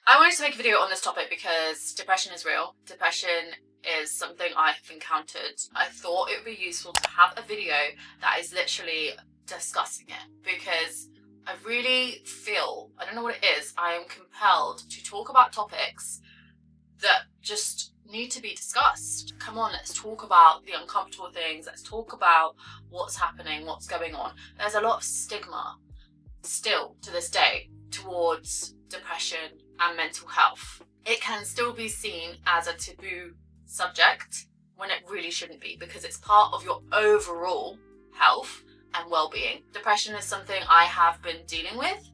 I wanted to make a video on this topic because depression is real. Depression is something I've encountered. I thought it would be useful to have a video that is literally discussing it because I really feel, I don't know what it is, I am compelled to talk about topics that just need to be discussed. Come on, let's talk about the uncomfortable things. Let's talk about what's happening, what's going on. There's a lot of stigma still to this day towards depression and mental health. It can still be seen as a taboo subject when it really shouldn't be, because it's part of your overall health and well-being. Depression is something I have been dealing with.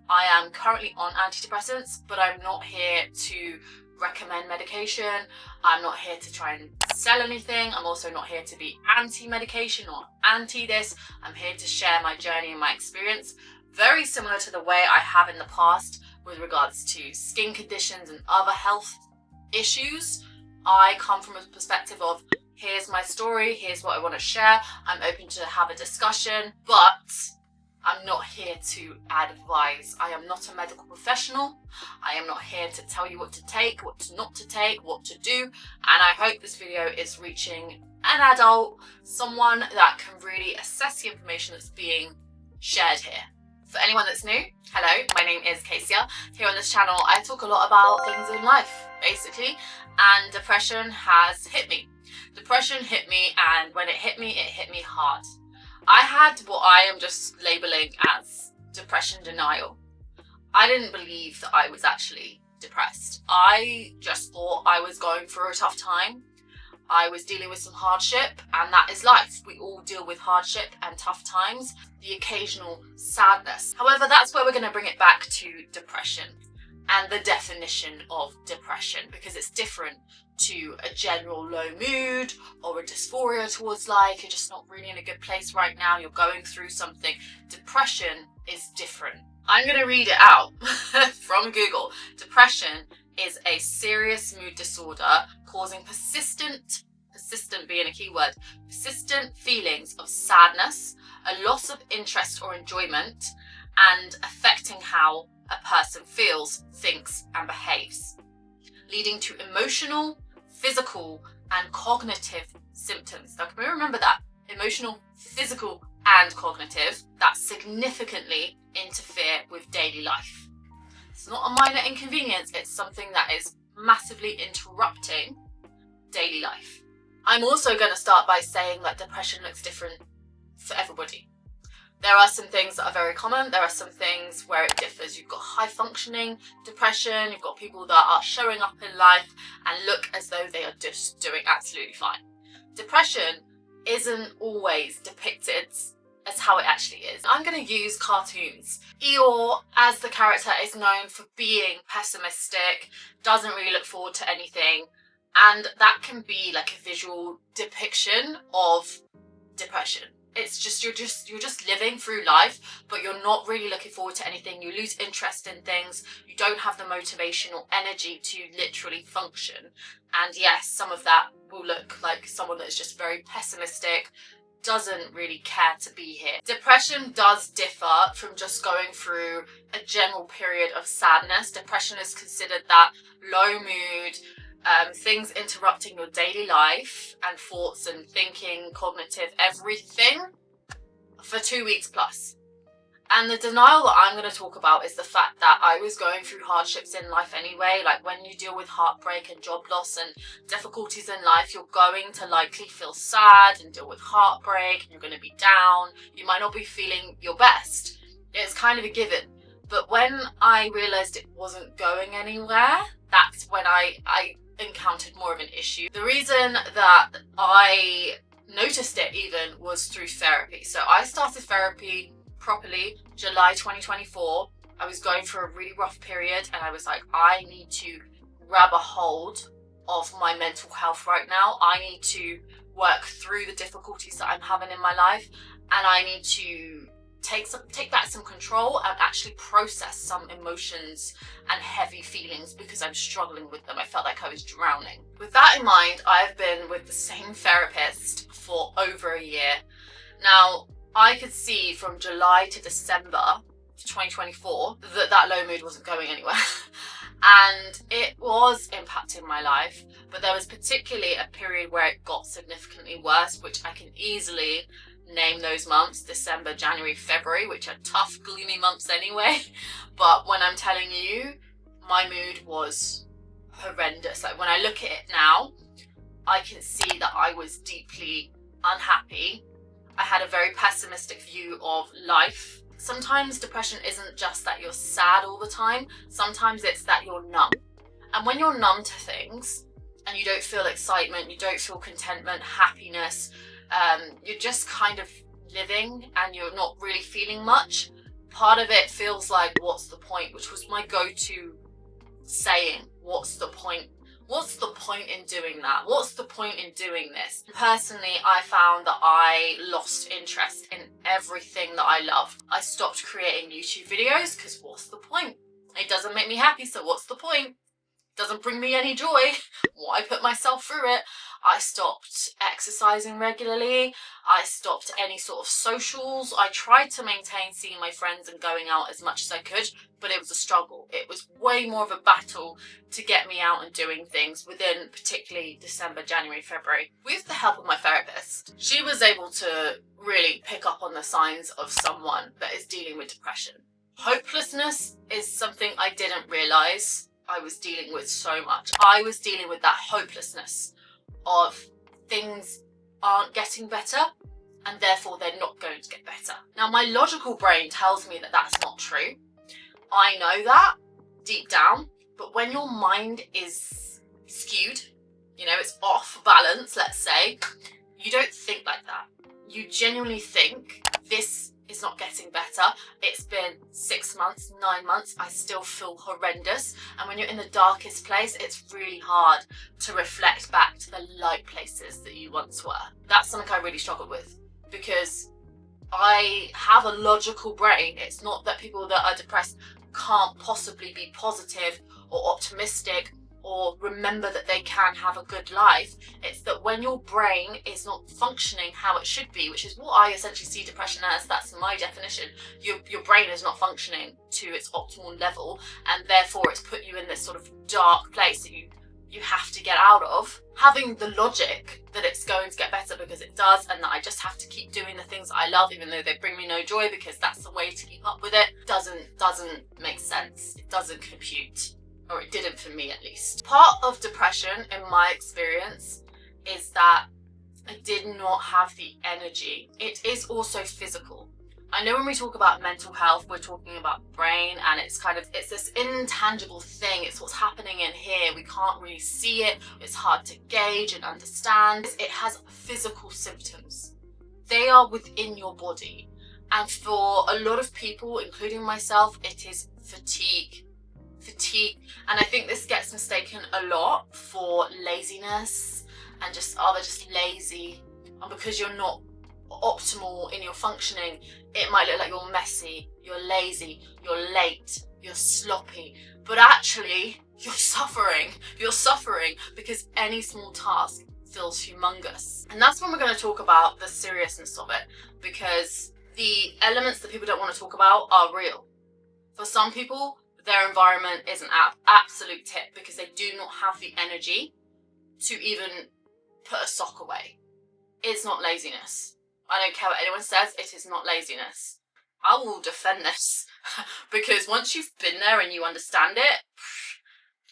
I am currently on antidepressants, but I'm not here to recommend medication. I'm not here to try and sell anything. I'm also not here to be anti-medication or anti-this. I'm here to share my journey and my experience, very similar to the way I have in the past with regards to skin conditions and other health issues. I come from a perspective of, here's my story, here's what I want to share. I'm open to have a discussion, but I'm not here to advise. I am not a medical professional. I am not here to tell you what to take, what not to take, what to do. And I hope this video is reaching an adult, someone that can really assess the information that's being shared here. For anyone that's new, hello, my name is Kasia. Here on this channel, I talk a lot about things in life, basically, and depression has hit me. Depression hit me, and when it hit me hard. I had what I am just labeling as depression denial. I didn't believe that I was actually depressed. I just thought I was going through a tough time. I was dealing with some hardship, and that is life. We all deal with hardship and tough times, the occasional sadness. However, that's where we're going to bring it back to depression and the definition of depression, because it's different to a general low mood or a dysphoria towards life. You're just not really in a good place right now. You're going through something. Depression is different. I'm going to read it out from Google. Depression is a serious mood disorder causing persistent being a key word, persistent feelings of sadness, a loss of interest or enjoyment, and affecting how a person feels, thinks, and behaves, leading to emotional, physical, and cognitive symptoms. Now, can we remember that? Emotional, physical, and cognitive that significantly interfere with daily life. It's not a minor inconvenience, it's something that is massively interrupting daily life. I'm also going to start by saying that depression looks different for everybody. There are some things that are very common. There are some things where it differs. You've got high functioning depression. You've got people that are showing up in life and look as though they are just doing absolutely fine. Depression isn't always depicted as how it actually is. I'm going to use cartoons. Eeyore, as the character, is known for being pessimistic, doesn't really look forward to anything, and that can be like a visual depiction of depression. It's just you're just living through life, but you're not really looking forward to anything. You lose interest in things. You don't have the motivation or energy to literally function. And yes, some of that will look like someone that's just very pessimistic, doesn't really care to be here. Depression does differ from just going through a general period of sadness. Depression is considered that low mood, things interrupting your daily life and thoughts and thinking, cognitive, everything for 2 weeks plus. And the denial that I'm going to talk about is the fact that I was going through hardships in life anyway. Like when you deal with heartbreak and job loss and difficulties in life, you're going to likely feel sad and deal with heartbreak, and you're going to be down. You might not be feeling your best. It's kind of a given. But when I realized it wasn't going anywhere, that's when I encountered more of an issue. The reason that I noticed it even was through therapy. So I started therapy properly July 2024. I was going through a really rough period, and I was like, I need to grab a hold of my mental health right now. I need to work through the difficulties that I'm having in my life, and I need to take back some control and actually process some emotions and heavy feelings because I'm struggling with them. I felt like I was drowning. With that in mind, I've been with the same therapist for over a year. Now, I could see from July to December 2024 that low mood wasn't going anywhere. and it was impacting my life, but there was particularly a period where it got significantly worse, which I can easily name those months: December, January, February, which are tough, gloomy months anyway. But when I'm telling you, my mood was horrendous. Like, when I look at it now, I can see that I was deeply unhappy. I had a very pessimistic view of life. Sometimes depression isn't just that you're sad all the time. Sometimes it's that you're numb. And when you're numb to things and you don't feel excitement, you don't feel contentment, happiness, you're just kind of living and you're not really feeling much. Part of it feels like, what's the point? Which was my go-to saying. What's the point? What's the point in doing that? What's the point in doing this? Personally, I found that I lost interest in everything that I loved. I stopped creating YouTube videos because what's the point? It doesn't make me happy, so what's the point? It doesn't bring me any joy. Why put myself through it? I stopped exercising regularly. I stopped any sort of socials. I tried to maintain seeing my friends and going out as much as I could, but it was a struggle. It was way more of a battle to get me out and doing things within particularly December, January, February. With the help of my therapist, she was able to really pick up on the signs of someone that is dealing with depression. Hopelessness is something I didn't realise I was dealing with so much. I was dealing with that hopelessness of things aren't getting better and therefore they're not going to get better. Now, my logical brain tells me that that's not true. I know that deep down, but when your mind is skewed, you know, it's off balance, let's say, you don't think like that. You genuinely think, this is not getting better. It's been 6 months, 9 months, I still feel horrendous. And when you're in the darkest place, it's really hard to reflect back to the light places that you once were. That's something I really struggled with, because I have a logical brain. It's not that people that are depressed can't possibly be positive or optimistic or remember that they can have a good life. It's that when your brain is not functioning how it should be, which is what I essentially see depression as, that's my definition, your brain is not functioning to its optimal level, and therefore it's put you in this sort of dark place that you have to get out of. Having the logic that it's going to get better because it does, and that I just have to keep doing the things I love even though they bring me no joy because that's the way to keep up with it, doesn't make sense. It doesn't compute. Or it didn't for me, at least. Part of depression, in my experience, is that I did not have the energy. It is also physical. I know when we talk about mental health, we're talking about brain, and it's this intangible thing. It's what's happening in here. We can't really see it. It's hard to gauge and understand. It has physical symptoms. They are within your body. And for a lot of people, including myself, it is fatigue. And I think this gets mistaken a lot for laziness and just, oh, they're just lazy. And because you're not optimal in your functioning, it might look like you're messy, you're lazy, you're late, you're sloppy, but actually you're suffering because any small task feels humongous. And that's when we're going to talk about the seriousness of it, because the elements that people don't want to talk about are real. For some people, their environment is an absolute tip because they do not have the energy to even put a sock away. It's not laziness. I don't care what anyone says, it is not laziness. I will defend this because once you've been there and you understand it,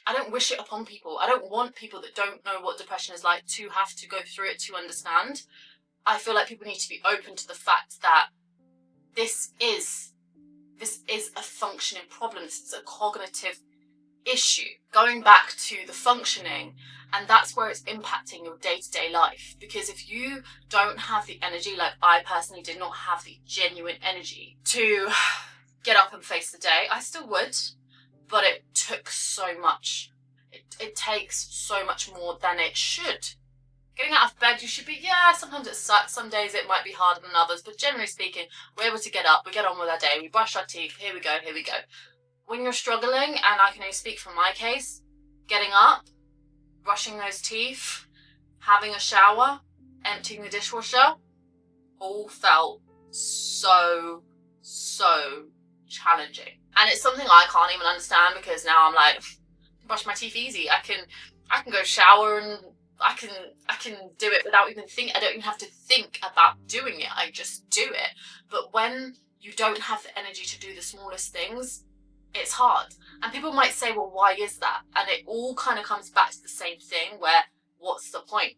I don't wish it upon people. I don't want people that don't know what depression is like to have to go through it to understand. I feel like people need to be open to the fact that this is a functioning problem. This is a cognitive issue. Going back to the functioning, and that's where it's impacting your day-to-day life. Because if you don't have the energy, like I personally did not have the genuine energy to get up and face the day, I still would, but it took so much. It takes so much more than it should. Getting out of bed, you should be, sometimes it sucks, some days it might be harder than others, but generally speaking, we're able to get up, we get on with our day, we brush our teeth, here we go. When you're struggling, and I can only speak from my case, getting up, brushing those teeth, having a shower, emptying the dishwasher, all felt so challenging. And it's something I can't even understand because now I'm like, brush my teeth easy. I can go shower and I can do it without even thinking. I don't even have to think about doing it. I just do it. But when you don't have the energy to do the smallest things, it's hard. And people might say, well, why is that? And it all kind of comes back to the same thing where, what's the point?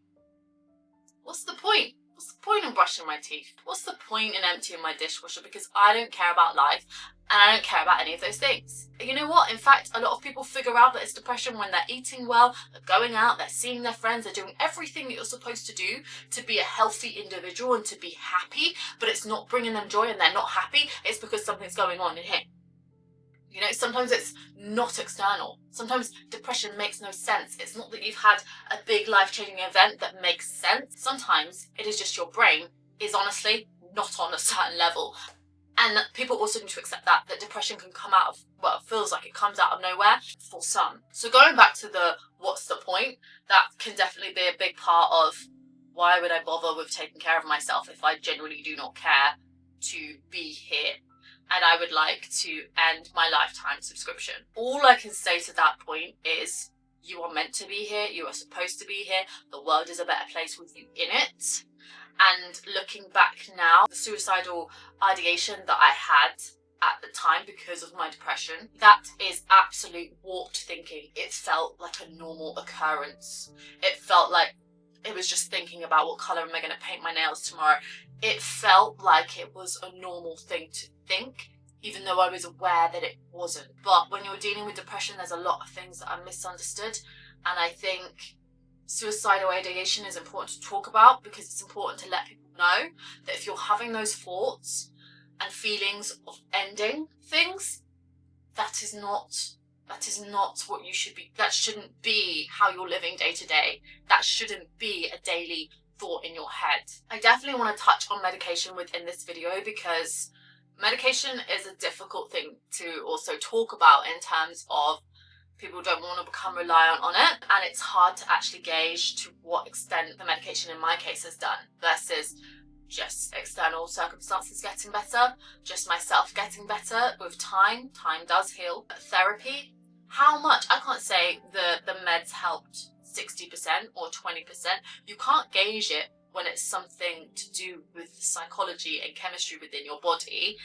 What's the point? What's the point in brushing my teeth? What's the point in emptying my dishwasher? Because I don't care about life and I don't care about any of those things. You know what? In fact, a lot of people figure out that it's depression when they're eating well, they're going out, they're seeing their friends, they're doing everything that you're supposed to do to be a healthy individual and to be happy, but it's not bringing them joy and they're not happy. It's because something's going on in here. You know, sometimes it's not external. Sometimes depression makes no sense. It's not that you've had a big life-changing event that makes sense. Sometimes it is just your brain is honestly not on a certain level. And people also need to accept that depression can come out of, well, it feels like it comes out of nowhere for some. So going back to the what's the point, that can definitely be a big part of why would I bother with taking care of myself if I genuinely do not care to be here. And I would like to end my lifetime subscription. All I can say to that point is you are meant to be here. You are supposed to be here. The world is a better place with you in it. And looking back now, the suicidal ideation that I had at the time because of my depression, that is absolute warped thinking. It felt like a normal occurrence. It felt like it was just thinking about what colour am I going to paint my nails tomorrow. It felt like it was a normal thing to think, even though I was aware that it wasn't. But when you're dealing with depression, there's a lot of things that are misunderstood. And I think suicidal ideation is important to talk about because it's important to let people know that if you're having those thoughts and feelings of ending things, that is not what you should be. That shouldn't be how you're living day to day. That shouldn't be a daily thought in your head. I definitely want to touch on medication within this video because medication is a difficult thing to also talk about in terms of people don't want to become reliant on it, and it's hard to actually gauge to what extent the medication in my case has done versus just external circumstances getting better, just myself getting better with time. Time does heal. Therapy, how much? I can't say the meds helped 60% or 20%. You can't gauge it when it's something to do with psychology and chemistry within your body.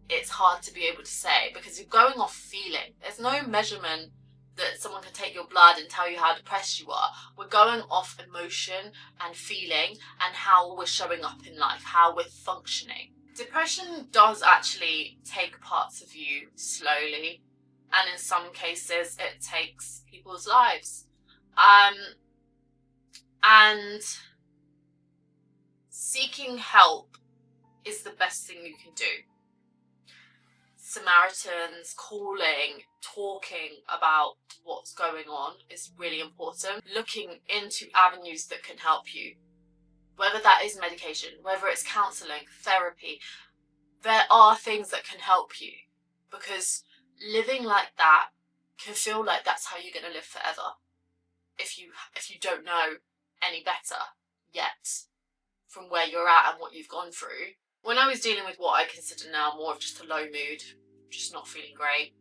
It's hard to be able to say because you're going off feeling. There's no measurement that someone can take your blood and tell you how depressed you are. We're going off emotion and feeling and how we're showing up in life, how we're functioning. Depression does actually take parts of you slowly, and in some cases it takes people's lives. And seeking help is the best thing you can do. Samaritans, calling, talking about what's going on is really important. Looking into avenues that can help you, whether that is medication, whether it's counselling, therapy, there are things that can help you, because living like that can feel like that's how you're going to live forever if you don't know any better yet from where you're at and what you've gone through. When I was dealing with what I consider now more of just a low mood, just not feeling great,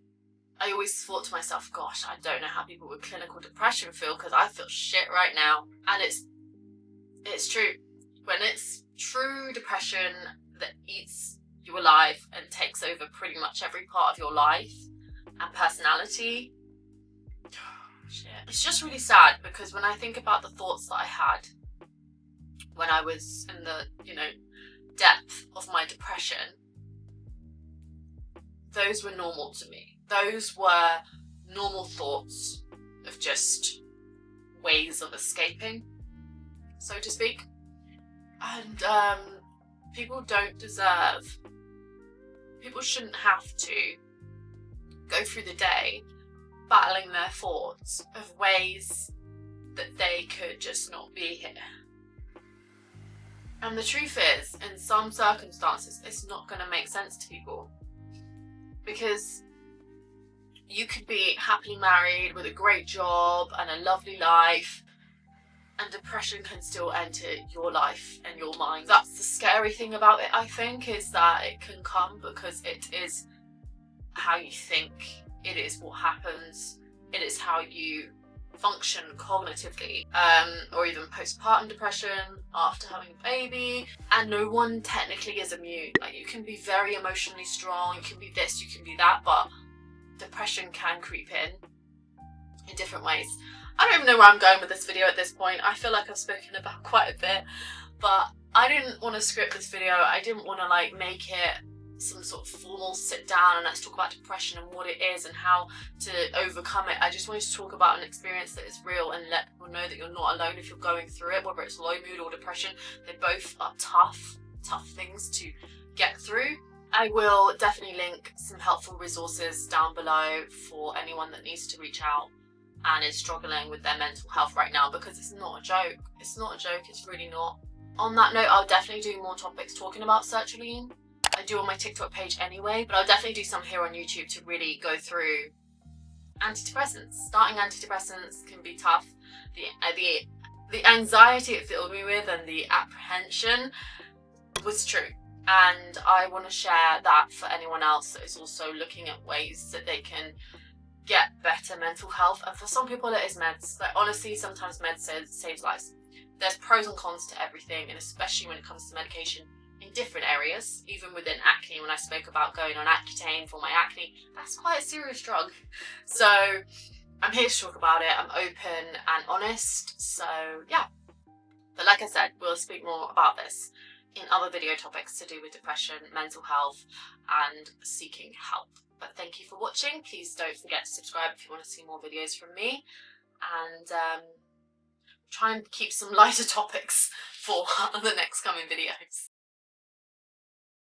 I always thought to myself, gosh, I don't know how people with clinical depression feel because I feel shit right now. And it's true. When it's true depression that eats you alive and takes over pretty much every part of your life and personality, shit. It's just really sad because when I think about the thoughts that I had when I was in the, depth of my depression, those were normal to me. Those were normal thoughts of just ways of escaping, so to speak. And people shouldn't have to go through the day battling their thoughts of ways that they could just not be here. And the truth is, in some circumstances, it's not going to make sense to people. Because you could be happily married with a great job and a lovely life, and depression can still enter your life and your mind. That's the scary thing about it, I think, is that it can come because it is how you think. It is what happens. it is how you function cognitively, or even postpartum depression after having a baby. And no one technically is immune. Like, you can be very emotionally strong, you can be this, you can be that, but depression can creep in different ways. I don't even know where I'm going with this video at this point. I feel like I've spoken about quite a bit, but I didn't want to script this video. I didn't want to like make it some sort of formal sit down and let's talk about depression and what it is and how to overcome it. I just wanted to talk about an experience that is real and let people know that you're not alone if you're going through it, whether it's low mood or depression. They both are tough things to get through. I will definitely link some helpful resources down below for anyone that needs to reach out and is struggling with their mental health right now, because it's not a joke. It's not a joke, it's really not. On that note, I'll definitely do more topics talking about sertraline. I do on my TikTok page anyway, but I'll definitely do some here on YouTube to really go through antidepressants. Starting antidepressants can be tough. The anxiety it filled me with and the apprehension was true. And I want to share that for anyone else that is also looking at ways that they can get better mental health. And for some people it is meds. Like, honestly, sometimes meds saves lives. There's pros and cons to everything, and especially when it comes to medication in different areas. Even within acne, when I spoke about going on Accutane for my acne, that's quite a serious drug. So I'm here to talk about it. I'm open and honest. So yeah. But like I said, we'll speak more about this in other video topics to do with depression, mental health, and seeking help. But thank you for watching. Please don't forget to subscribe if you want to see more videos from me, and try and keep some lighter topics for the next coming videos.